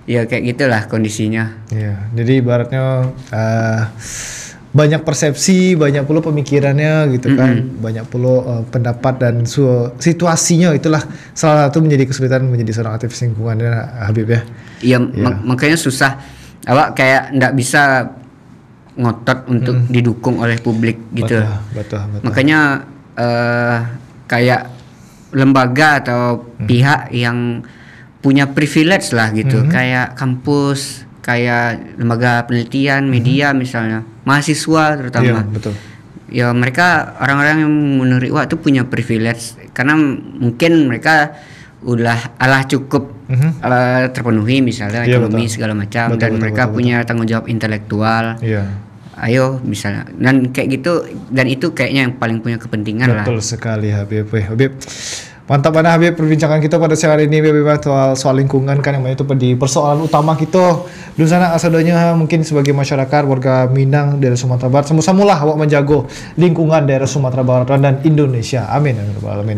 ya kayak gitulah kondisinya. Iya. Jadi ibaratnya banyak persepsi, banyak pula pemikirannya gitu kan, banyak pula pendapat dan situasinya itulah salah satu menjadi kesulitan menjadi seorang aktivis lingkungan ya Habib ya. Iya, makanya susah. Awak kayak ndak bisa ngotot untuk didukung oleh publik gitu. Betul. Makanya kayak lembaga atau pihak yang punya privilege lah gitu, kayak kampus, kayak lembaga penelitian, media misalnya, mahasiswa terutama. Iya, betul. Ya mereka orang-orang yang menurut Wak tuh punya privilege karena mungkin mereka udah cukup terpenuhi misalnya Iya, ekonomi betul. segala macam, Betul, dan betul, mereka betul, punya tanggung jawab intelektual. Iya. Ayo misalnya, dan kayak gitu, dan itu kayaknya yang paling punya kepentingan lah. Betul sekali Habib. Habib, mantap banget Habib perbincangan kita pada siang hari ini Habib, soal lingkungan kan yang itu di persoalan utama kita di sana kasadonya, mungkin sebagai masyarakat warga Minang daerah Sumatera Barat sama-sama lah awak menjaga lingkungan daerah Sumatera Barat dan Indonesia. Amin.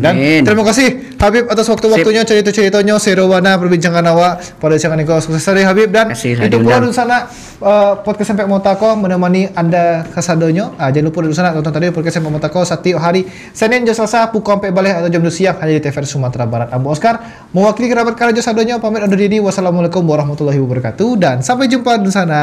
Dan terima kasih Habib atas waktu-waktunya, cerita-ceritanya, serowana perbincangan awak pada siang ini. Sukses hari Habib, dan itu pula di sana podcast Sampai Motako menemani Anda kasadonyo. Jangan lupa di sana tonton tadi podcast Sampai Motako setiap hari Senin jam Selasa pukul 4 balik atau jam 2 siang hanya di TVRI Sumatera Barat. Ambo Oscar mewakili kerabat Karajo Sadonyo pamit undur diri. Wassalamualaikum warahmatullahi wabarakatuh dan sampai jumpa di sana.